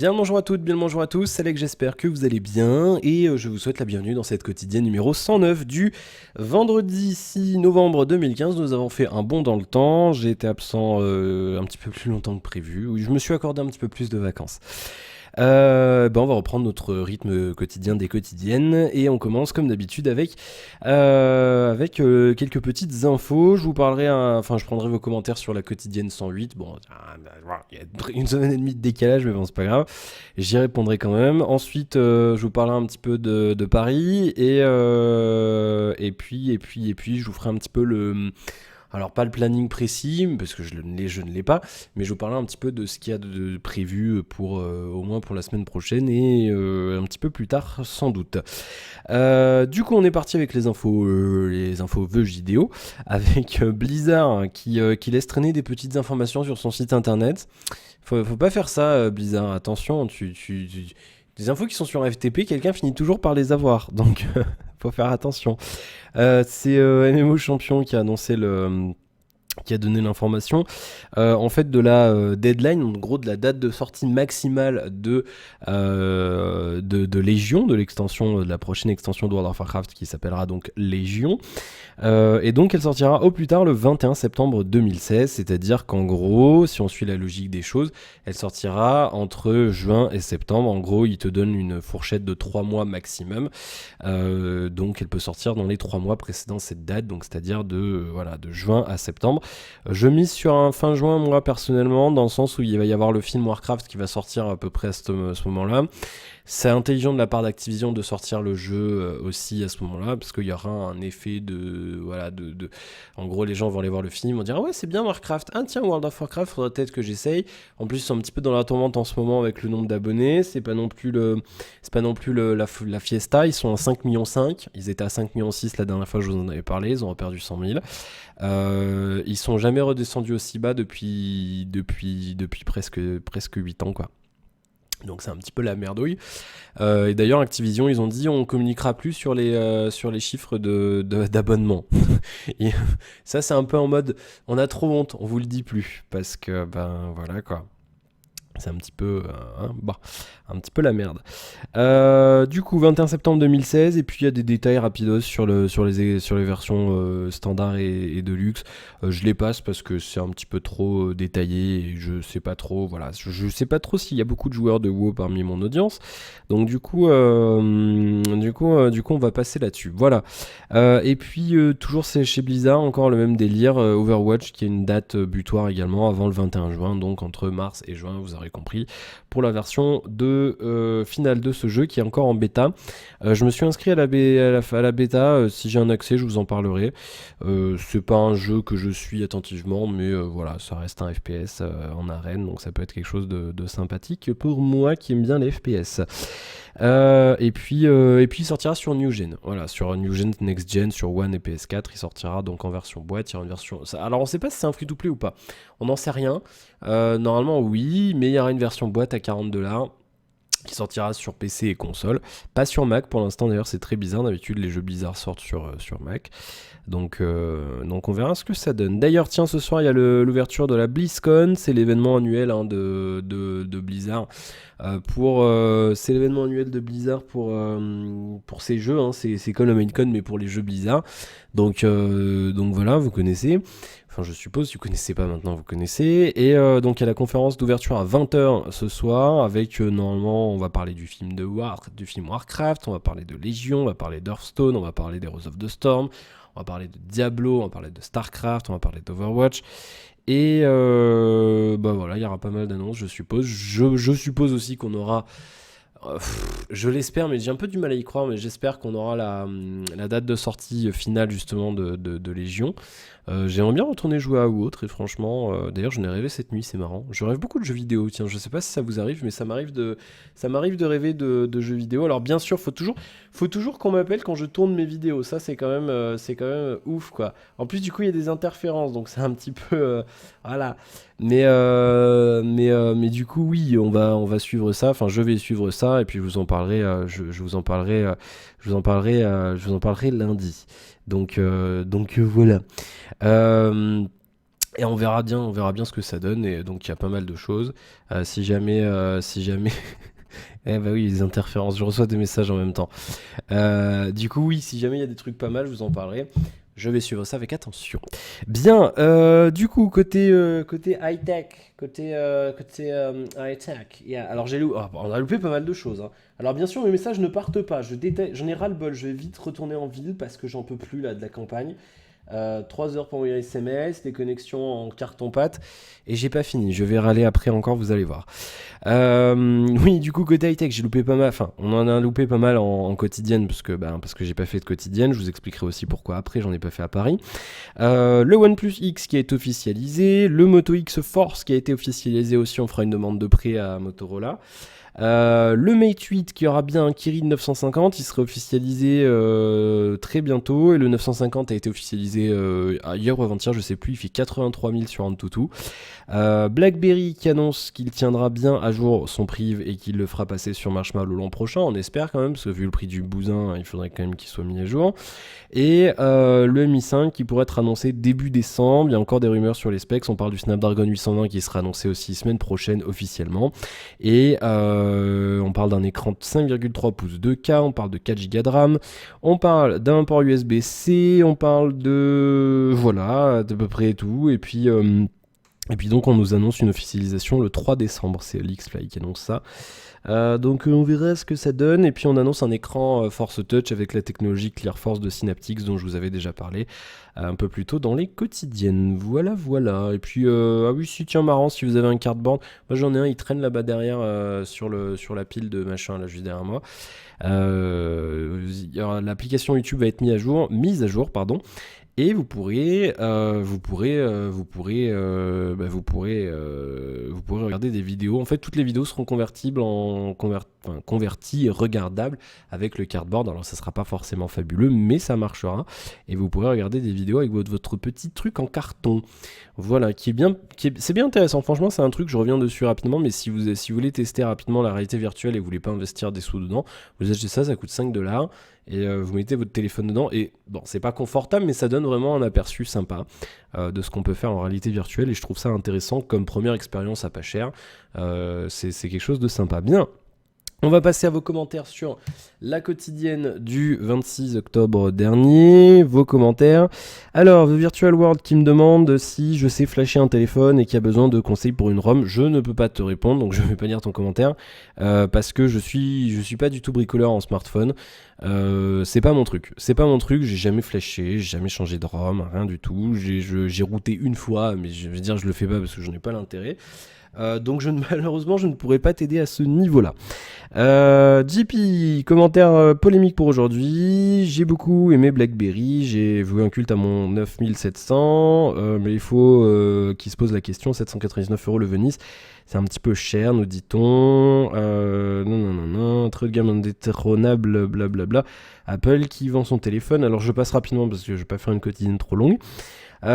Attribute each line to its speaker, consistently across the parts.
Speaker 1: Bien le bonjour à toutes, bien le bonjour à tous, c'est Alex, j'espère que vous allez bien et je vous souhaite la bienvenue dans cette quotidienne numéro 109 du vendredi 6 novembre 2015. Nous avons fait un bond dans le temps, j'ai été absent un petit peu plus longtemps que prévu, oui, je me suis accordé un petit peu plus de vacances. On va reprendre notre rythme quotidien des quotidiennes et on commence comme d'habitude avec quelques petites infos. Je vous parlerai, je prendrai vos commentaires sur la quotidienne 108. Bon, il y a une semaine et demie de décalage, mais bon, c'est pas grave. J'y répondrai quand même. Ensuite, je vous parlerai un petit peu de Paris et puis, je vous ferai un petit peu alors pas le planning précis, parce que je ne l'ai pas, mais je vous parlerai un petit peu de ce qu'il y a de prévu pour au moins pour la semaine prochaine et un petit peu plus tard sans doute. Du coup on est parti avec les infos vœux vidéo, avec Blizzard qui laisse traîner des petites informations sur son site internet. Faut pas faire ça Blizzard, attention, des infos qui sont sur FTP, quelqu'un finit toujours par les avoir, donc faut faire attention. C'est MMO Champion qui a annoncé qui a donné l'information en fait de la deadline, en gros de la date de sortie maximale de Légion, de l'extension, de la prochaine extension de World of Warcraft qui s'appellera donc Légion. Et donc elle sortira au plus tard le 21 septembre 2016, c'est-à-dire qu'en gros, si on suit la logique des choses, elle sortira entre juin et septembre. En gros, il te donne une fourchette de 3 mois maximum. Donc elle peut sortir dans les 3 mois précédant cette date, donc c'est-à-dire de juin à septembre. Je mise sur un fin juin, moi personnellement, dans le sens où il va y avoir le film Warcraft qui va sortir à peu près à ce moment-là. C'est intelligent de la part d'Activision de sortir le jeu aussi à ce moment-là, parce qu'il y aura un effet en gros, les gens vont aller voir le film, vont dire ah ouais c'est bien Warcraft, ah tiens World of Warcraft, faudrait peut-être que j'essaye. En plus ils sont un petit peu dans la tourmente en ce moment avec le nombre d'abonnés, c'est pas non plus la fiesta, ils sont à 5,5 millions, ils étaient à 5,6 millions la dernière fois que je vous en avais parlé, ils ont perdu 100 000. Ils sont jamais redescendus aussi bas depuis presque 8 ans quoi. Donc c'est un petit peu la merdouille. Et d'ailleurs Activision ils ont dit on communiquera plus sur les chiffres d'abonnement. Et ça c'est un peu en mode on a trop honte, on vous le dit plus parce que ben voilà quoi. C'est un petit peu un petit peu la merde. Du coup 21 septembre 2016 et puis il y a des détails rapidos sur les versions standard et de luxe. Je les passe parce que c'est un petit peu trop détaillé et je sais pas trop je sais pas trop s'il y a beaucoup de joueurs de WoW parmi mon audience. Donc du coup on va passer là-dessus. Voilà. Et puis toujours c'est chez Blizzard encore le même délire, Overwatch qui a une date butoir également avant le 21 juin, donc entre mars et juin vous aurez compris, pour la version finale de ce jeu qui est encore en bêta. Je me suis inscrit à la bêta, si j'ai un accès je vous en parlerai. C'est pas un jeu que je suis attentivement, mais voilà, ça reste un FPS en arène, donc ça peut être quelque chose de sympathique pour moi qui aime bien les FPS. Et puis il sortira sur New Gen, voilà, sur New Gen, Next Gen, sur One et PS4, il sortira donc en version boîte, il y aura une version... Alors on sait pas si c'est un free-to-play ou pas, on n'en sait rien, normalement oui, mais il y aura une version boîte à $40 qui sortira sur PC et console, pas sur Mac pour l'instant d'ailleurs, c'est très bizarre, d'habitude les jeux bizarres sortent sur Mac. Donc on verra ce que ça donne. D'ailleurs, tiens, ce soir, il y a l'ouverture de la BlizzCon, c'est l'événement annuel de Blizzard. C'est l'événement annuel de Blizzard pour ces jeux, hein. C'est comme la MainCon, mais pour les jeux Blizzard. Donc voilà, vous connaissez. Enfin, je suppose, si vous connaissez pas maintenant, vous connaissez. Et donc, il y a la conférence d'ouverture à 20h ce soir, avec normalement, on va parler du film Warcraft, on va parler de Légion, on va parler d'Hearthstone, on va parler d'Heroes of the Storm, on va parler de Diablo, on va parler de Starcraft, on va parler d'Overwatch. Et voilà, il y aura pas mal d'annonces, je suppose. Je suppose aussi qu'on aura... je l'espère, mais j'ai un peu du mal à y croire, mais j'espère qu'on aura la date de sortie finale justement de Légion. J'aimerais bien retourner jouer à ou autre, et franchement, d'ailleurs j'en ai rêvé cette nuit, c'est marrant. Je rêve beaucoup de jeux vidéo, tiens, je sais pas si ça vous arrive, mais ça m'arrive de rêver de jeux vidéo. Alors bien sûr, faut toujours qu'on m'appelle quand je tourne mes vidéos, ça c'est quand même ouf quoi. En plus du coup il y a des interférences, donc c'est un petit peu... voilà. Mais du coup oui, on va suivre ça, enfin je vais suivre ça, et puis je vous en parlerai, je vous en parlerai lundi. Donc voilà. Et on verra bien ce que ça donne. Et donc il y a pas mal de choses. Si jamais, eh bah oui, les interférences. Je reçois des messages en même temps. Du coup, oui, si jamais il y a des trucs pas mal, je vous en parlerai. Je vais suivre ça avec attention. Bien, du coup, côté high-tech, high-tech, yeah. Alors on a loupé pas mal de choses, hein. Alors bien sûr, mes messages ne partent pas, j'en ai ras-le-bol, je vais vite retourner en ville parce que j'en peux plus là de la campagne. 3 heures pour envoyer un SMS, des connexions en carton-pâte, et j'ai pas fini. Je vais râler après encore, vous allez voir. Oui, du coup, côté high-tech, j'ai loupé pas mal. Enfin, on en a loupé pas mal en quotidienne parce que j'ai pas fait de quotidienne. Je vous expliquerai aussi pourquoi après, j'en ai pas fait à Paris. Le OnePlus X qui est officialisé, le Moto X Force qui a été officialisé aussi. On fera une demande de prêt à Motorola. Le Mate 8 qui aura bien un Kirin 950, il sera officialisé très bientôt, et le 950 a été officialisé hier ou avant-hier, je sais plus, il fait 83 000 sur AnTuTu. BlackBerry qui annonce qu'il tiendra bien à jour son prive et qu'il le fera passer sur Marshmallow l'an prochain, on espère quand même, parce que vu le prix du bousin, il faudrait quand même qu'il soit mis à jour. Et le Mi 5 qui pourrait être annoncé début décembre. Il y a encore des rumeurs sur les specs. On parle du Snapdragon 820 qui sera annoncé aussi semaine prochaine officiellement. Et on parle d'un écran de 5,3 pouces 2K. On parle de 4 Go de RAM. On parle d'un port USB-C. On parle de... Voilà, d'à peu près tout. Et puis donc on nous annonce une officialisation le 3 décembre. C'est l'Xfly qui annonce ça. Donc on verra ce que ça donne. Et puis on annonce un écran Force Touch avec la technologie ClearForce de Synaptics dont je vous avais déjà parlé un peu plus tôt dans les quotidiennes. Voilà, voilà. Et puis, ah oui, si, tiens, marrant, si vous avez un cardboard, moi j'en ai un, il traîne là-bas derrière sur la pile de machin, là, juste derrière moi. L'application YouTube va être mise à jour, pardon. Et vous pourrez regarder des vidéos. En fait, toutes les vidéos seront converties et regardables avec le cardboard. Alors, ça sera pas forcément fabuleux, mais ça marchera. Et vous pourrez regarder des vidéos avec votre petit truc en carton. Voilà, c'est bien intéressant. Franchement, c'est un truc, je reviens dessus rapidement. Mais si vous voulez tester rapidement la réalité virtuelle et vous voulez pas investir des sous dedans, vous achetez ça coûte $5. Et vous mettez votre téléphone dedans, et bon, c'est pas confortable, mais ça donne vraiment un aperçu sympa de ce qu'on peut faire en réalité virtuelle, et je trouve ça intéressant comme première expérience à pas cher. C'est quelque chose de sympa. Bien. On va passer à vos commentaires sur la quotidienne du 26 octobre dernier. Vos commentaires. Alors, The Virtual World qui me demande si je sais flasher un téléphone et qui a besoin de conseils pour une ROM. Je ne peux pas te répondre, donc je ne vais pas lire ton commentaire parce que je suis pas du tout bricoleur en smartphone. C'est pas mon truc. C'est pas mon truc. J'ai jamais flashé, j'ai jamais changé de ROM, rien du tout. J'ai routé une fois, mais je veux dire, je le fais pas parce que j'en ai pas l'intérêt. Donc malheureusement je ne pourrais pas t'aider à ce niveau-là. JP, commentaire polémique pour aujourd'hui. J'ai beaucoup aimé BlackBerry, j'ai voué un culte à mon 9700, mais il faut qu'il se pose la question, 799€ le Venice, c'est un petit peu cher, nous dit-on. Non, trop de gamme indétrônable, blablabla. Apple qui vend son téléphone, alors je passe rapidement parce que je vais pas faire une quotidienne trop longue. Et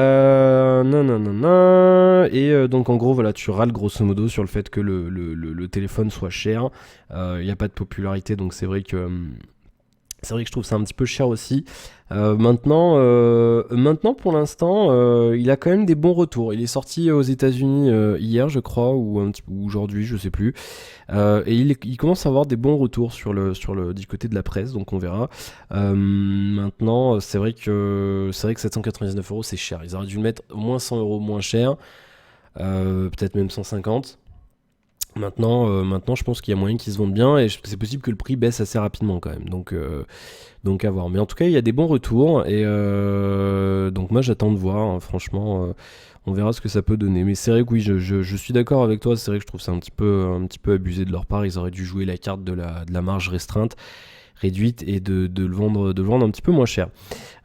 Speaker 1: donc en gros voilà, tu râles grosso modo sur le fait que le téléphone soit cher. Il n'y a pas de popularité, donc c'est vrai que je trouve ça un petit peu cher aussi. Maintenant pour l'instant, il a quand même des bons retours. Il est sorti aux États-Unis hier, je crois, ou aujourd'hui, je sais plus. Et il commence à avoir des bons retours du côté de la presse, donc on verra. Maintenant, c'est vrai que 799€ c'est cher. Ils auraient dû le mettre au moins 100€ moins cher, peut-être même 150. Maintenant, je pense qu'il y a moyen qu'ils se vendent bien, et c'est possible que le prix baisse assez rapidement quand même. Donc à voir. Mais en tout cas, il y a des bons retours, et donc moi j'attends de voir, hein. Franchement, on verra ce que ça peut donner. Mais c'est vrai que oui, je suis d'accord avec toi. C'est vrai que je trouve ça un petit peu abusé de leur part. Ils auraient dû jouer la carte de la marge réduite, et de le vendre un petit peu moins cher.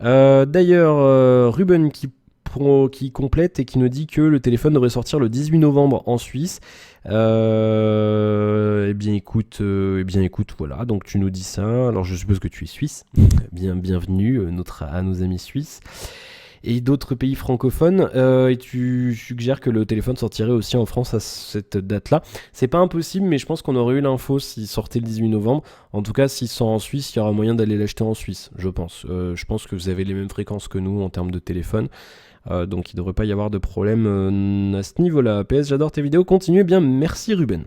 Speaker 1: D'ailleurs, Ruben qui complète et qui nous dit que le téléphone devrait sortir le 18 novembre en Suisse. Eh bien écoute, voilà, donc tu nous dis ça. Alors je suppose que tu es suisse. Bienvenue à nos amis suisses et d'autres pays francophones, et tu suggères que le téléphone sortirait aussi en France à cette date-là. C'est pas impossible, mais je pense qu'on aurait eu l'info s'il sortait le 18 novembre. En tout cas, s'il sort en Suisse, il y aura moyen d'aller l'acheter en Suisse, je pense. Je pense que vous avez les mêmes fréquences que nous en termes de téléphone. Donc il devrait pas y avoir de problème à ce niveau-là. PS, j'adore tes vidéos, continue. Eh bien, merci Ruben.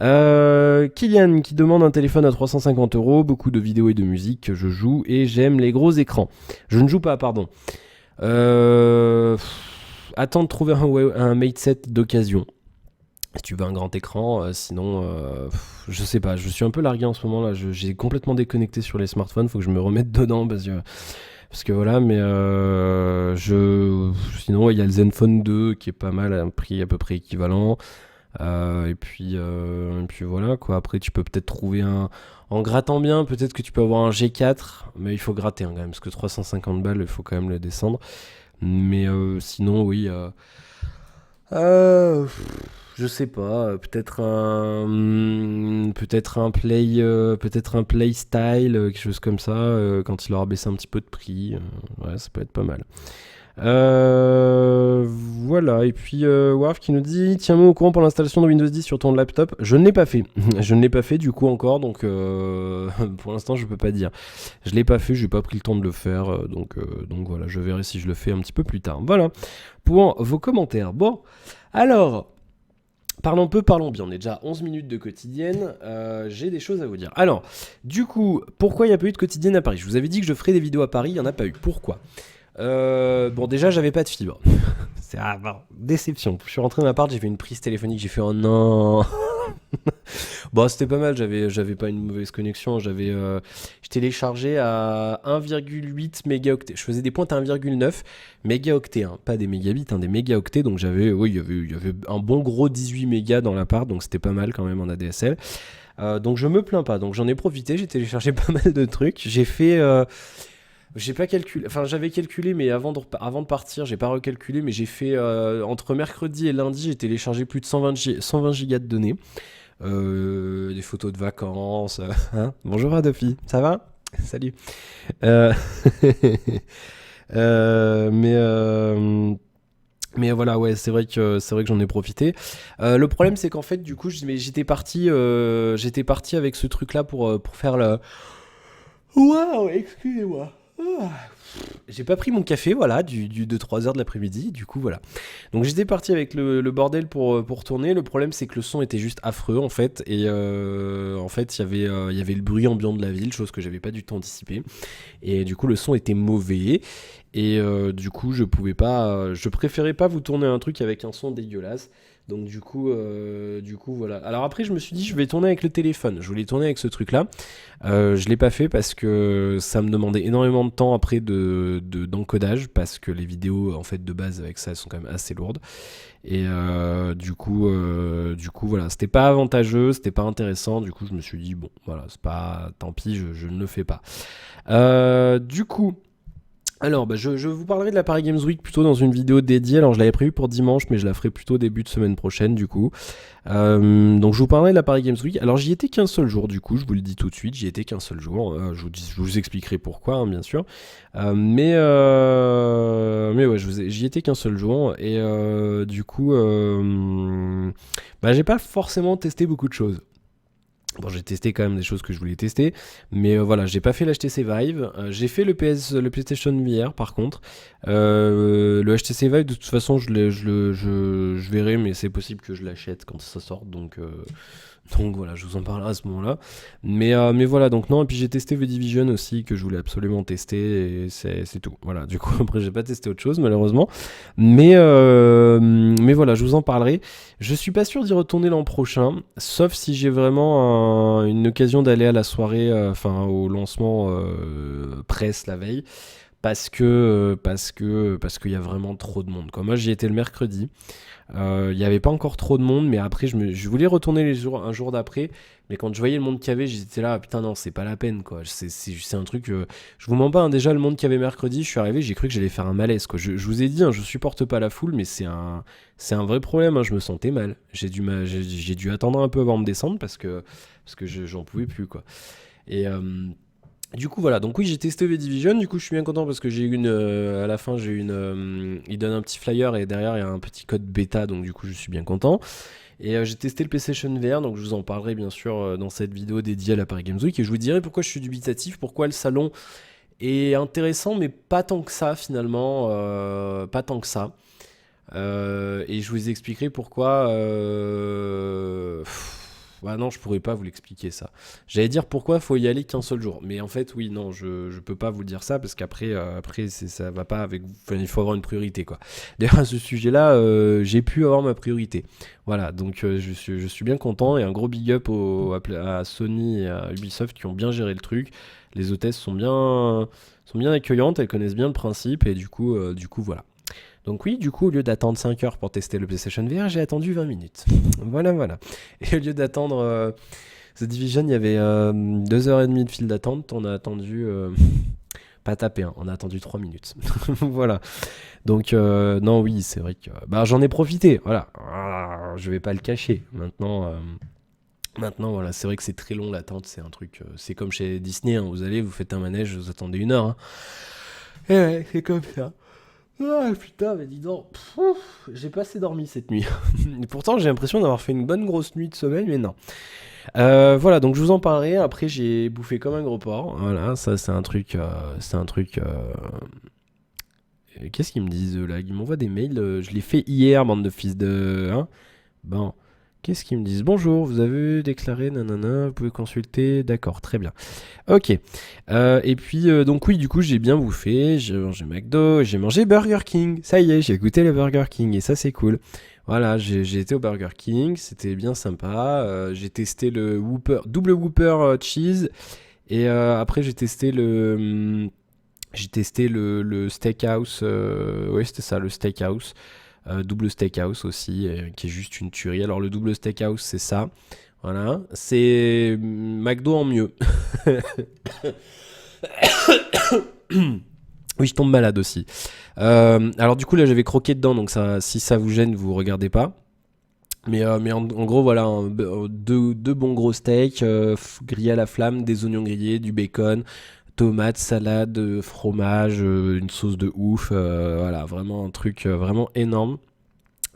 Speaker 1: Kylian qui demande un téléphone à 350 €, beaucoup de vidéos et de musique que je joue et j'aime les gros écrans. Je ne joue pas, pardon. Attends de trouver un Mate 7 d'occasion. Si tu veux un grand écran, sinon, je sais pas, je suis un peu largué en ce moment là, j'ai complètement déconnecté sur les smartphones, faut que je me remette dedans parce que voilà, mais sinon il y a le Zenfone 2 qui est pas mal à un prix à peu près équivalent. Et puis voilà quoi. Après tu peux peut-être trouver en grattant bien, peut-être que tu peux avoir un G4, mais il faut gratter quand même, parce que 350 balles, il faut quand même le descendre. Mais sinon oui. Je sais pas, peut-être un Play Style, quelque chose comme ça, quand il aura baissé un petit peu de prix. Ouais, ça peut être pas mal. Voilà, et puis Warf qui nous dit tiens-moi au courant pour l'installation de Windows 10 sur ton laptop. Je ne l'ai pas fait. Je ne l'ai pas fait du coup encore, donc pour l'instant je peux pas dire. Je l'ai pas fait, j'ai pas pris le temps de le faire, donc voilà, je verrai si je le fais un petit peu plus tard. Voilà pour vos commentaires. Bon, alors. Parlons peu, parlons bien. On est déjà à 11 minutes de quotidienne. J'ai des choses à vous dire. Alors, du coup, pourquoi il n'y a pas eu de quotidienne à Paris? Je vous avais dit que je ferais des vidéos à Paris, il n'y en a pas eu. Pourquoi? Bon, déjà, j'avais pas de fibre. C'est déception. Je suis rentré dans l'appart, j'ai fait une prise téléphonique, j'ai fait oh non. Bon, c'était pas mal, j'avais pas une mauvaise connexion, je téléchargeais à 1,8 mégaoctets. Je faisais des pointes à 1,9 mégaoctets, hein, pas des mégabits, hein, des mégaoctets. Donc il y avait un bon gros 18 mégas dans l'appart, donc c'était pas mal quand même en ADSL. Donc je me plains pas, donc j'en ai profité, j'ai téléchargé pas mal de trucs. J'ai pas calculé, enfin j'avais calculé, mais avant de partir, j'ai pas recalculé, mais j'ai fait entre mercredi et lundi, j'ai téléchargé plus de 120 gigas de données. Des photos de vacances. Hein. Bonjour Adopi, ça va? Salut. Euh, mais voilà, ouais, c'est vrai que j'en ai profité. Le problème, c'est qu'en fait, du coup, j'étais parti avec ce truc-là pour faire le. Waouh, excusez-moi. Ah. J'ai pas pris mon café, voilà, de 3h de l'après-midi, du coup, voilà. Donc j'étais parti avec le bordel pour tourner. Le problème, c'est que le son était juste affreux, en fait. Et en fait, il y avait le bruit ambiant de la ville, chose que j'avais pas du tout anticipé. Et du coup, le son était mauvais. Et du coup, je préférais pas vous tourner un truc avec un son dégueulasse. Donc du coup, voilà. Alors après, je me suis dit, je vais tourner avec le téléphone. Je voulais tourner avec ce truc-là. Je l'ai pas fait parce que ça me demandait énormément de temps après d'encodage, parce que les vidéos en fait de base avec ça elles sont quand même assez lourdes. Et du coup, voilà, c'était pas avantageux, c'était pas intéressant. Du coup, je me suis dit bon, voilà, c'est pas, tant pis, je ne le fais pas. Du coup. Alors, je vous parlerai de la Paris Games Week plutôt dans une vidéo dédiée. Alors, je l'avais prévu pour dimanche, mais je la ferai plutôt début de semaine prochaine, du coup. Donc, je vous parlerai de la Paris Games Week. Alors, j'y étais qu'un seul jour, du coup, je vous le dis tout de suite, j'y étais qu'un seul jour. Je vous expliquerai pourquoi, hein, bien sûr. Mais ouais, j'y étais qu'un seul jour. Et du coup, j'ai pas forcément testé beaucoup de choses. Bon, j'ai testé quand même des choses que je voulais tester, mais voilà, j'ai pas fait l'HTC Vive. J'ai fait le PlayStation VR par contre. Le HTC Vive, de toute façon, je verrai, mais c'est possible que je l'achète quand ça sort, donc voilà, je vous en parlerai à ce moment-là. Mais voilà, donc non, et puis j'ai testé The Division aussi, que je voulais absolument tester, et c'est tout. Voilà, du coup, après, j'ai pas testé autre chose, malheureusement. Mais voilà, je vous en parlerai. Je suis pas sûr d'y retourner l'an prochain, sauf si j'ai vraiment une occasion d'aller à la soirée, au lancement presse la veille, parce qu'il y a vraiment trop de monde. Comme moi, j'y étais le mercredi. Il n'y avait pas encore trop de monde, mais après je voulais retourner un jour d'après, mais quand je voyais le monde qu'il y avait, j'étais là, putain non, c'est pas la peine quoi. C'est un truc, je vous mens pas, hein, déjà le monde qu'il y avait mercredi, je suis arrivé, j'ai cru que j'allais faire un malaise quoi. Je vous ai dit, hein, je supporte pas la foule, mais c'est un vrai problème, hein, je me sentais mal. J'ai dû attendre un peu avant de descendre parce que j'en pouvais plus quoi. Et du coup voilà, donc oui, j'ai testé The Division, du coup je suis bien content parce que j'ai eu à la fin il donne un petit flyer et derrière il y a un petit code bêta, donc du coup je suis bien content. Et j'ai testé le PlayStation VR, donc je vous en parlerai bien sûr dans cette vidéo dédiée à la Paris Games Week, et je vous dirai pourquoi je suis dubitatif, pourquoi le salon est intéressant, mais pas tant que ça finalement, pas tant que ça. Et je vous expliquerai pourquoi. Bah non, je pourrais pas vous l'expliquer ça. J'allais dire pourquoi faut y aller qu'un seul jour. Mais en fait, oui, non, je peux pas vous dire ça parce qu'après, ça va pas avec vous. Enfin, il faut avoir une priorité, quoi. D'ailleurs, à ce sujet-là, j'ai pu avoir ma priorité. Voilà, donc je suis bien content et un gros big up à Sony et à Ubisoft qui ont bien géré le truc. Les hôtesses sont bien accueillantes, elles connaissent bien le principe et du coup voilà. Donc oui, du coup, au lieu d'attendre 5 heures pour tester le PlayStation VR, j'ai attendu 20 minutes. Voilà, voilà. Et au lieu d'attendre The Division, il y avait 2h30 de file d'attente. On a attendu... pas tapé, hein, on a attendu 3 minutes. Voilà. Donc, non, oui, c'est vrai que... Bah, j'en ai profité, voilà. Je vais pas le cacher. Maintenant, voilà, c'est vrai que c'est très long l'attente. C'est un truc... c'est comme chez Disney, hein, vous allez, vous faites un manège, vous attendez 1 heure. Hein. Et ouais, c'est comme ça. Ah putain, mais dis donc, j'ai pas assez dormi cette nuit. Et pourtant, j'ai l'impression d'avoir fait une bonne grosse nuit de sommeil, mais non. Voilà, donc je vous en parlerai. Après, j'ai bouffé comme un gros porc. Voilà, ça, c'est un truc. Qu'est-ce qu'ils me disent là? Ils m'envoient des mails. Je l'ai fait hier, bande de fils de. Hein. Bon. Qu'est-ce qu'ils me disent? Bonjour, vous avez déclaré nanana, vous pouvez consulter. D'accord, très bien. Ok. Et puis, donc oui, du coup, j'ai bien bouffé. J'ai mangé McDo, j'ai mangé Burger King. Ça y est, j'ai goûté le Burger King et ça, c'est cool. Voilà, j'ai été au Burger King, c'était bien sympa. J'ai testé le Whopper, double Whopper cheese. Et après, j'ai testé le Steakhouse. Ouais, c'était ça, le Steakhouse. Double Steakhouse aussi, qui est juste une tuerie. Alors, le double Steakhouse, c'est ça. Voilà, c'est McDo en mieux. Oui, je tombe malade aussi. Alors du coup là j'avais croqué dedans, donc ça, si ça vous gêne, vous regardez pas. Mais en gros voilà, deux bons gros steaks grillés à la flamme, des oignons grillés, du bacon, tomates, salade, fromage, une sauce de ouf. Voilà, vraiment un truc vraiment énorme.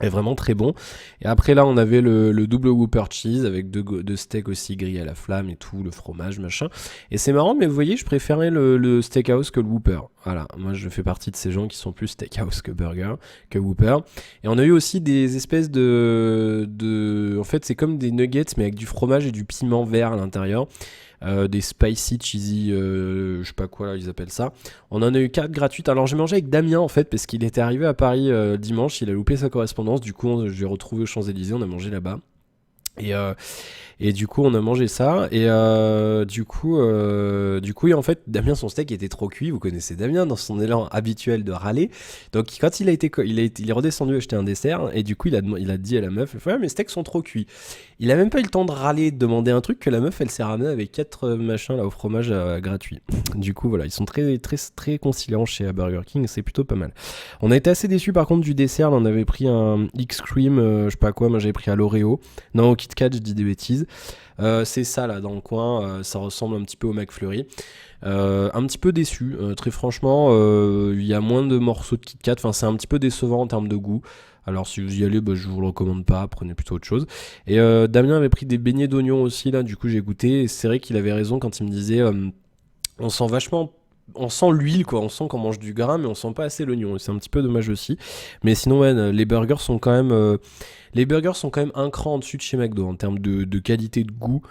Speaker 1: Et vraiment très bon. Et après là, on avait le double Whopper cheese avec deux steaks aussi grillés à la flamme et tout, le fromage, machin. Et c'est marrant, mais vous voyez, je préférais le steakhouse que le Whopper. Voilà, moi je fais partie de ces gens qui sont plus steakhouse que burger, que Whopper. Et on a eu aussi des espèces en fait, c'est comme des nuggets, mais avec du fromage et du piment vert à l'intérieur. Des spicy cheesy, je sais pas quoi là, ils appellent ça. On en a eu 4 gratuites. Alors j'ai mangé avec Damien en fait parce qu'il était arrivé à Paris dimanche, il a loupé sa correspondance. Du coup, je l'ai retrouvé aux Champs-Élysées, on a mangé là-bas. Et, et du coup, on a mangé ça. Et et en fait, Damien, son steak était trop cuit. Vous connaissez Damien dans son élan habituel de râler. Donc, quand il est redescendu acheter un dessert. Et du coup, il a dit à la meuf, il fait, ouais, mes steaks sont trop cuits. Il a même pas eu le temps de râler, de demander un truc que la meuf, elle s'est ramenée avec 4 machins là au fromage gratuit. Du coup, voilà, ils sont très, très, très conciliants chez Burger King. C'est plutôt pas mal. On a été assez déçus par contre du dessert. Là, on avait pris un X-Cream, je sais pas quoi. Moi, j'avais pris à l'Oreo. Non, au Kit Kat, je dis des bêtises. C'est ça là dans le coin, ça ressemble un petit peu au McFlurry. Un petit peu déçu, très franchement, il y a moins de morceaux de Kit Kat, enfin c'est un petit peu décevant en termes de goût. Alors si vous y allez, bah, je vous le recommande pas, prenez plutôt autre chose. Et Damien avait pris des beignets d'oignons aussi là, du coup j'ai goûté, et c'est vrai qu'il avait raison quand il me disait on sent vachement. On sent l'huile quoi, on sent qu'on mange du gras mais on sent pas assez l'oignon, c'est un petit peu dommage aussi. Mais sinon ouais, les burgers sont quand même un cran en dessus de chez McDo en termes de qualité de goût.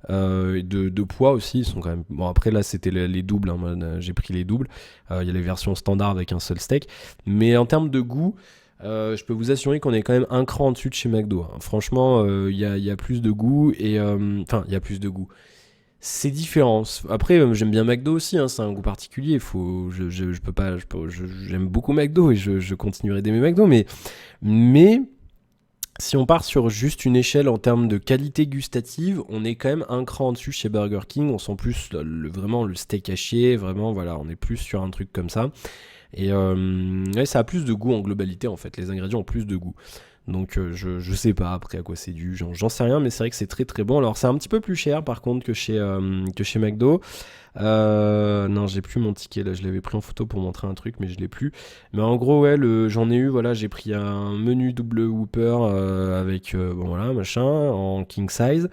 Speaker 1: De poids aussi, ils sont quand même. Bon, après là, c'était les doubles. Hein, moi, j'ai pris les doubles. Il y a les versions standard avec un seul steak. Mais en termes de goût, je peux vous assurer qu'on est quand même un cran en dessus de chez McDo. Hein. Franchement, il y a plus de goût. Enfin, il y a plus de goût. C'est différent. Après, j'aime bien McDo aussi. Hein, c'est un goût particulier. Je peux pas. J'aime beaucoup McDo et je continuerai d'aimer McDo. Mais si on part sur juste une échelle en termes de qualité gustative, on est quand même un cran en dessus chez Burger King. On sent plus vraiment le steak haché, vraiment voilà, on est plus sur un truc comme ça. Et ouais, ça a plus de goût en globalité en fait. Les ingrédients ont plus de goût. Donc je sais pas après à quoi c'est dû, j'en sais rien, mais c'est vrai que c'est très très bon. Alors c'est un petit peu plus cher par contre que chez McDo. Non, j'ai plus mon ticket là, je l'avais pris en photo pour montrer un truc, mais je l'ai plus. Mais en gros, ouais, j'en ai eu, voilà, j'ai pris un menu double Whopper avec, bon voilà, machin, en king size.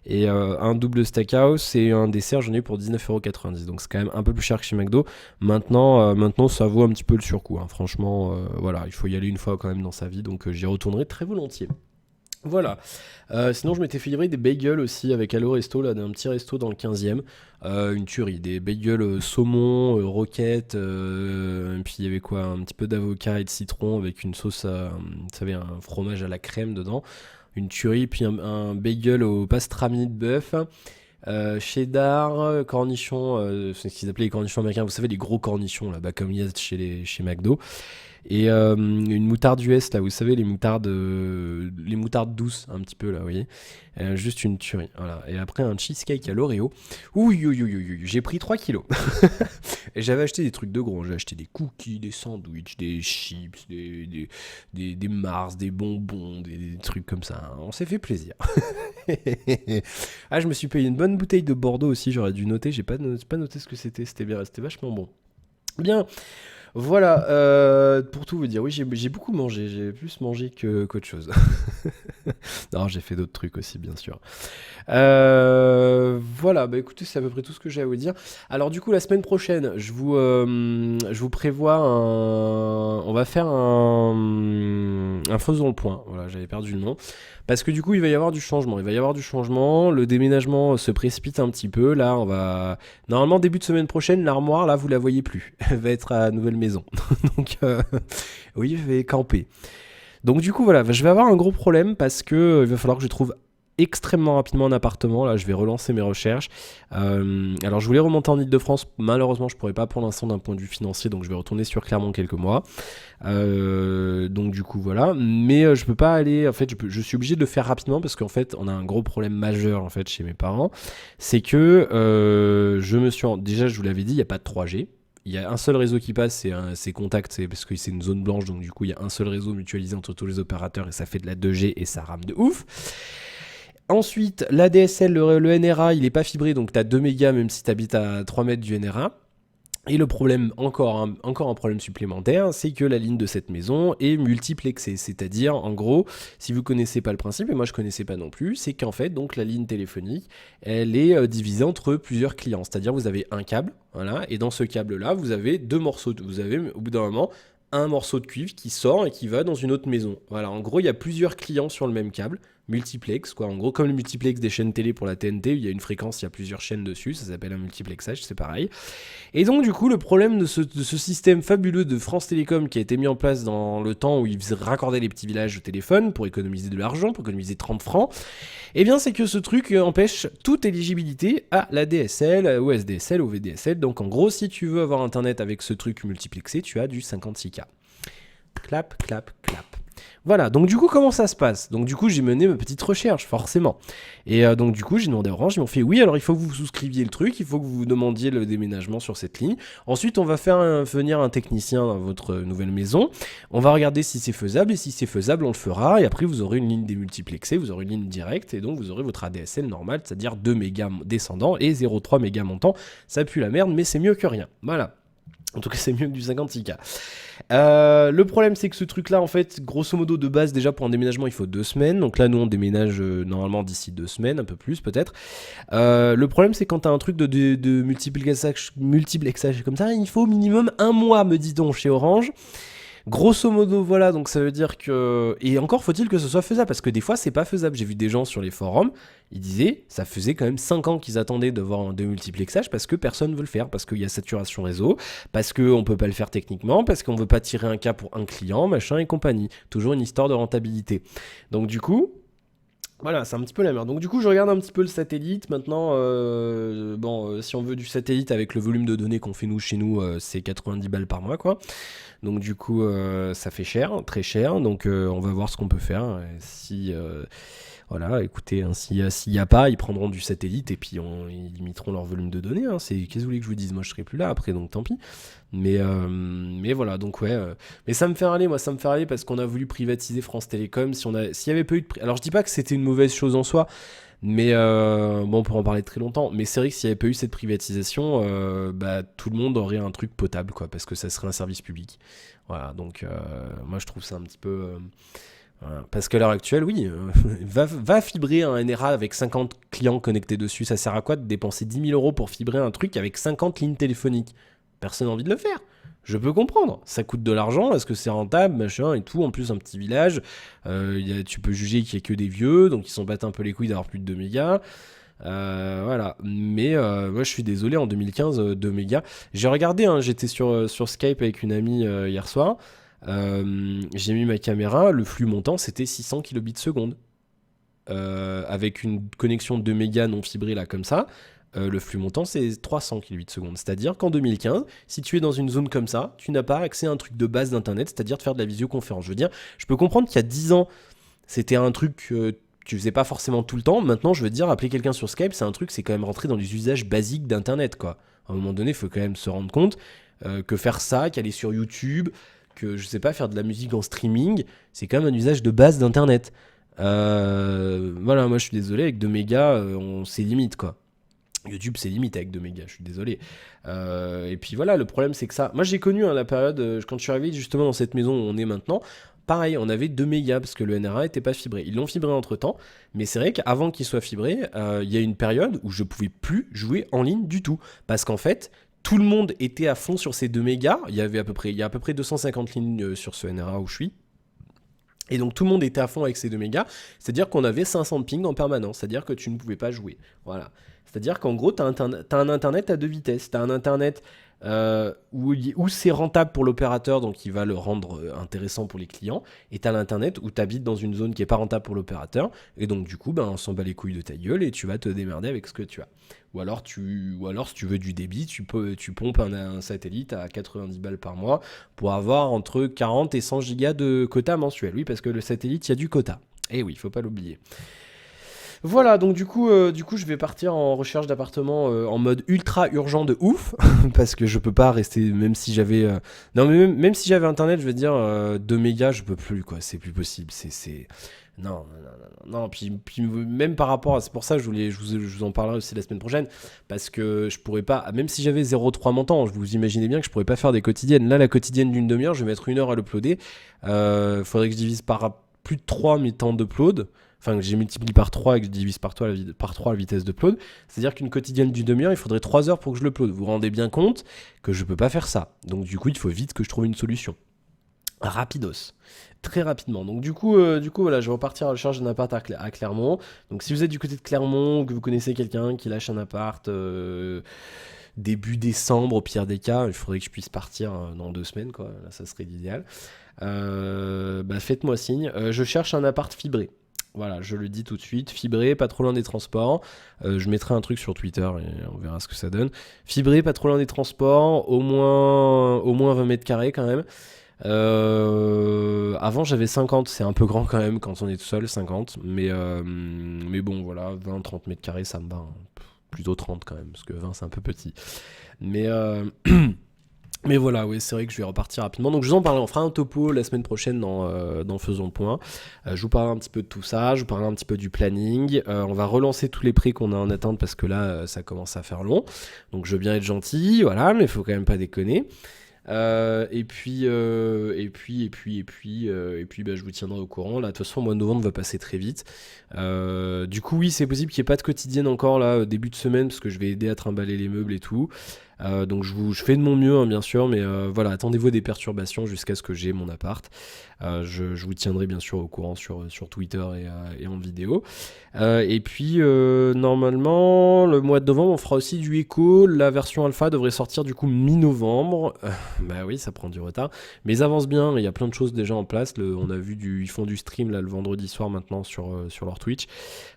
Speaker 1: Et un double Stackhouse et un dessert, j'en ai eu pour 19,90€. Donc c'est quand même un peu plus cher que chez McDo. Maintenant ça vaut un petit peu le surcoût, hein. Franchement, voilà, il faut y aller une fois quand même dans sa vie. Donc j'y retournerai très volontiers. Voilà. Sinon, je m'étais fait livrer des bagels aussi avec Allo Resto, là, d'un petit resto dans le 15e. Une tuerie. Des bagels saumon, roquette, et puis il y avait quoi? Un petit peu d'avocat et de citron avec une sauce, vous savez, un fromage à la crème dedans. Une tuerie, puis un bagel au pastrami de bœuf. Cheddar, cornichons, c'est ce qu'ils appelaient les cornichons américains, vous savez, les gros cornichons là-bas, comme il y a chez McDo. Et une moutarde US, là, vous savez, les moutardes douces, un petit peu, là, vous voyez. Juste une tuerie, voilà. Et après, un cheesecake à l'Oreo. Ouh, j'ai pris 3 kilos. Et j'avais acheté des trucs de gros. J'ai acheté des cookies, des sandwichs, des chips, des Mars, des bonbons, des trucs comme ça, hein. On s'est fait plaisir. Ah, je me suis payé une bonne bouteille de Bordeaux aussi, j'aurais dû noter. J'ai pas noté ce que c'était bien, c'était vachement bon. Bien. Voilà, pour tout vous dire, oui, j'ai beaucoup mangé, j'ai plus mangé qu'autre chose. Non, j'ai fait d'autres trucs aussi, bien sûr. Voilà, bah écoutez, c'est à peu près tout ce que j'ai à vous dire. Alors du coup, la semaine prochaine, je vous prévois on va faire un faisons le point. Voilà, j'avais perdu le nom. Parce que du coup, il va y avoir du changement. Le déménagement se précipite un petit peu. Là, normalement, début de semaine prochaine, l'armoire, là, vous la voyez plus. Elle va être à la nouvelle maison. Donc, oui, je vais camper. Donc du coup, voilà, je vais avoir un gros problème parce que il va falloir que je trouve extrêmement rapidement un appartement. Là, je vais relancer mes recherches. Alors, je voulais remonter en Ile-de-France. Malheureusement, je pourrais pas pour l'instant d'un point de vue financier, donc je vais retourner sur Clermont quelques mois. Donc du coup, voilà. Mais je peux pas aller. En fait, je suis obligé de le faire rapidement parce qu'en fait, on a un gros problème majeur en fait chez mes parents. C'est que déjà, je vous l'avais dit, il y a pas de 3G. Il y a un seul réseau qui passe, c'est Contact, c'est parce que c'est une zone blanche, donc du coup il y a un seul réseau mutualisé entre tous les opérateurs et ça fait de la 2G et ça rame de ouf. Ensuite, l'ADSL, le NRA, il est pas fibré, donc tu as 2 mégas même si tu habites à 3 mètres du NRA. Et le problème, encore un problème supplémentaire, c'est que la ligne de cette maison est multiplexée. C'est-à-dire, en gros, si vous connaissez pas le principe, et moi je connaissais pas non plus, c'est qu'en fait, donc la ligne téléphonique, elle est divisée entre plusieurs clients. C'est-à-dire, vous avez un câble, voilà, et dans ce câble-là, vous avez deux morceaux. Vous avez, au bout d'un moment, un morceau de cuivre qui sort et qui va dans une autre maison. Voilà, en gros, il y a plusieurs clients sur le même câble. Multiplex, quoi. En gros, comme le multiplex des chaînes télé pour la TNT, il y a une fréquence, il y a plusieurs chaînes dessus, ça s'appelle un multiplexage, c'est pareil. Et donc, du coup, le problème de ce système fabuleux de France Télécom qui a été mis en place dans le temps où ils raccordaient les petits villages de téléphone pour économiser de l'argent, pour économiser 30 francs, eh bien, c'est que ce truc empêche toute éligibilité à la DSL, au SDSL, au VDSL. Donc, en gros, si tu veux avoir Internet avec ce truc multiplexé, tu as du 56K. Clap, clap, clap. Voilà, donc du coup, comment ça se passe? Donc du coup, j'ai mené ma petite recherche, forcément. Et donc du coup, j'ai demandé à Orange, ils m'ont fait, oui, alors il faut que vous souscriviez le truc, il faut que vous demandiez le déménagement sur cette ligne. Ensuite, on va faire venir un technicien dans votre nouvelle maison. On va regarder si c'est faisable, et si c'est faisable, on le fera. Et après, vous aurez une ligne démultiplexée, vous aurez une ligne directe, et donc vous aurez votre ADSL normal, c'est-à-dire 2 mégas descendants et 0,3 mégas montant. Ça pue la merde, mais c'est mieux que rien. Voilà. En tout cas, c'est mieux que du 56K. Le problème, c'est que ce truc-là, en fait, grosso modo, de base, déjà pour un déménagement, il faut 2 semaines. Donc là, nous, on déménage normalement d'ici 2 semaines, un peu plus peut-être. Le problème, c'est quand t'as un truc de multiplexage comme ça, il faut au minimum 1 mois, me dit-on, chez Orange. Grosso modo, voilà, donc ça veut dire que... Et encore faut-il que ce soit faisable, parce que des fois, c'est pas faisable. J'ai vu des gens sur les forums, ils disaient, ça faisait quand même 5 ans qu'ils attendaient de voir un démultiplexage, parce que personne ne veut le faire, parce qu'il y a saturation réseau, parce qu'on peut pas le faire techniquement, parce qu'on veut pas tirer un cas pour un client, machin et compagnie. Toujours une histoire de rentabilité. Donc du coup... Voilà, c'est un petit peu la merde. Donc du coup, je regarde un petit peu le satellite. Maintenant, si on veut du satellite avec le volume de données qu'on fait nous chez nous, c'est 90 balles par mois, quoi. Donc du coup, ça fait cher, très cher. Donc on va voir ce qu'on peut faire. Voilà, écoutez, hein, s'il n'y a pas, ils prendront du satellite et puis ils limiteront leur volume de données. Hein. Qu'est-ce que vous voulez que je vous dise? Moi, je serai plus là après, donc tant pis. Mais voilà, donc ouais. Mais ça me fait râler, parce qu'on a voulu privatiser France Télécom. S'il y avait pas eu alors je dis pas que c'était une mauvaise chose en soi, mais on pourra en parler très longtemps. Mais c'est vrai que s'il n'y avait pas eu cette privatisation, tout le monde aurait un truc potable, quoi, parce que ça serait un service public. Voilà, donc moi je trouve ça un petit peu... Voilà. Parce qu'à l'heure actuelle, oui, va fibrer un NRA avec 50 clients connectés dessus. Ça sert à quoi de dépenser 10 000 euros pour fibrer un truc avec 50 lignes téléphoniques? Personne n'a envie de le faire. Je peux comprendre. Ça coûte de l'argent. Est-ce que c'est rentable, machin et tout? En plus, un petit village. Tu peux juger qu'il n'y a que des vieux, donc ils s'en battent un peu les couilles d'avoir plus de 2 mégas. Voilà. Mais moi, je suis désolé, en 2015, 2 mégas. J'ai regardé, hein, j'étais sur Skype avec une amie hier soir. J'ai mis ma caméra, le flux montant, c'était 600 kilobits seconde. Avec une connexion de 2 mégas non fibrée là comme ça, le flux montant c'est 300 kilobits seconde. C'est-à-dire qu'en 2015, si tu es dans une zone comme ça, tu n'as pas accès à un truc de base d'internet, c'est-à-dire de faire de la visioconférence. Je veux dire, je peux comprendre qu'il y a 10 ans, c'était un truc que tu faisais pas forcément tout le temps. Maintenant, je veux dire, appeler quelqu'un sur Skype, c'est un truc, c'est quand même rentré dans les usages basiques d'internet, quoi. À un moment donné, il faut quand même se rendre compte que faire ça, qu'aller sur YouTube, que je sais pas, faire de la musique en streaming, c'est quand même un usage de base d'internet. Voilà, moi je suis désolé, avec 2 mégas, c'est limite quoi. YouTube c'est limite avec 2 mégas, je suis désolé. Et puis voilà, le problème c'est que ça. Moi j'ai connu la période, quand je suis arrivé justement dans cette maison où on est maintenant, pareil, on avait 2 mégas parce que le NRA était pas fibré. Ils l'ont fibré entre temps, mais c'est vrai qu'avant qu'il soit fibré, il y a une période où je pouvais plus jouer en ligne du tout. Parce qu'en fait, tout le monde était à fond sur ces 2 mégas. Il y a à peu près 250 lignes sur ce NRA où je suis. Et donc tout le monde était à fond avec ces 2 mégas, c'est-à-dire qu'on avait 500 de ping en permanence, c'est-à-dire que tu ne pouvais pas jouer. Voilà. C'est-à-dire qu'en gros, tu as un internet à 2 vitesses. Tu as un internet où c'est rentable pour l'opérateur, donc il va le rendre intéressant pour les clients, et tu as l'internet où tu habites dans une zone qui n'est pas rentable pour l'opérateur, et donc du coup, on s'en bat les couilles de ta gueule, et tu vas te démerder avec ce que tu as. Ou alors, si tu veux du débit, tu pompes un satellite à 90 balles par mois pour avoir entre 40 et 100 gigas de quota mensuel. Oui, parce que le satellite, il y a du quota. Et oui, il faut pas l'oublier. Voilà, donc du coup, je vais partir en recherche d'appartement en mode ultra urgent de ouf, parce que je peux pas rester, même si j'avais... Non, mais même si j'avais internet, je veux dire, 2 mégas, je peux plus, quoi, c'est plus possible, c'est... Non, puis même par rapport à... C'est pour ça que je vous en parlerai aussi la semaine prochaine, parce que je pourrais pas, même si j'avais 0,3 montant, vous imaginez bien que je pourrais pas faire des quotidiennes. Là, la quotidienne d'une demi-heure, je vais mettre 1 heure à l'uploader, faudrait que je divise par plus de 3 mes temps d'upload, enfin que j'ai multiplié par 3 et que je divise par 3 la vitesse d'upload, c'est-à-dire qu'une quotidienne d'une demi-heure, il faudrait 3 heures pour que je l'upload. Vous vous rendez bien compte que je peux pas faire ça. Donc du coup, il faut vite que je trouve une solution. Rapidos. Très rapidement. Donc du coup, voilà, je vais repartir à la recherche d'un appart à Clermont. Donc si vous êtes du côté de Clermont, ou que vous connaissez quelqu'un qui lâche un appart début décembre, au pire des cas, il faudrait que je puisse partir dans 2 semaines, quoi. Là, ça serait l'idéal. Faites-moi signe. Je cherche un appart fibré. Voilà, je le dis tout de suite, fibré, pas trop loin des transports. Je mettrai un truc sur Twitter et on verra ce que ça donne. Fibré, pas trop loin des transports, au moins 20 mètres carrés quand même. Avant j'avais 50, c'est un peu grand quand même quand on est tout seul, 50. Mais bon, voilà, 20-30 mètres carrés, ça me va. Hein. Plutôt 30 quand même, parce que 20 c'est un peu petit. Mais... Mais voilà, oui, c'est vrai que je vais repartir rapidement. Donc je vous en parlerai, on fera un topo la semaine prochaine dans Faisons le Point. Je vous parlerai un petit peu de tout ça, je vous parlerai un petit peu du planning. On va relancer tous les prix qu'on a en attente parce que là, ça commence à faire long. Donc je veux bien être gentil, voilà, mais il faut quand même pas déconner. Et puis, je vous tiendrai au courant. Là, de toute façon, le mois de novembre va passer très vite. Du coup, oui, c'est possible qu'il n'y ait pas de quotidienne encore là, début de semaine, parce que je vais aider à trimballer les meubles et tout. Donc je fais de mon mieux, hein, bien sûr, mais voilà, attendez-vous à des perturbations jusqu'à ce que j'ai mon appart. Je vous tiendrai bien sûr au courant sur Twitter et en vidéo. Et puis, normalement, le mois de novembre, on fera aussi du Echo. La version alpha devrait sortir du coup mi-novembre. Bah oui, ça prend du retard. Mais ils avancent bien, il y a plein de choses déjà en place. On a vu ils font du stream là, le vendredi soir maintenant sur leur Twitch.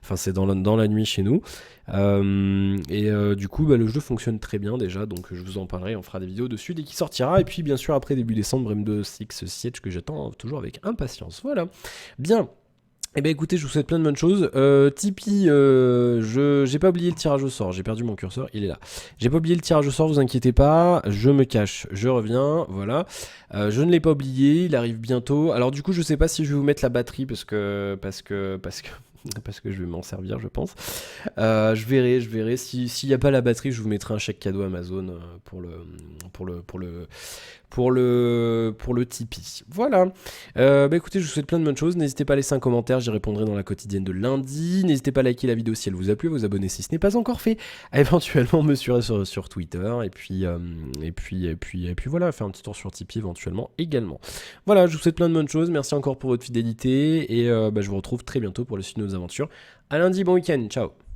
Speaker 1: Enfin, c'est dans la nuit chez nous. Du coup, le jeu fonctionne très bien déjà, donc je vous en parlerai, on fera des vidéos dessus dès qu'il sortira. Et puis, bien sûr, après début décembre, M2 Six Siege que j'attends toujours avec impatience. Voilà. Bien. Eh bien écoutez, je vous souhaite plein de bonnes choses. Tipeee, j'ai pas oublié le tirage au sort, j'ai perdu mon curseur, il est là. J'ai pas oublié le tirage au sort, vous inquiétez pas, je me cache, je reviens, voilà. Je ne l'ai pas oublié, il arrive bientôt. Alors du coup, je sais pas si je vais vous mettre la batterie parce que parce que je vais m'en servir, je pense. Je verrai. S'il n'y a pas la batterie, je vous mettrai un chèque cadeau Amazon pour le Tipeee. Voilà. Écoutez, je vous souhaite plein de bonnes choses. N'hésitez pas à laisser un commentaire, j'y répondrai dans la quotidienne de lundi. N'hésitez pas à liker la vidéo si elle vous a plu, vous abonner si ce n'est pas encore fait. À éventuellement me suivre sur Twitter. Et puis voilà, faire un petit tour sur Tipeee éventuellement également. Voilà, je vous souhaite plein de bonnes choses. Merci encore pour votre fidélité. Et je vous retrouve très bientôt pour le suite de nos aventures. À lundi, bon week-end. Ciao.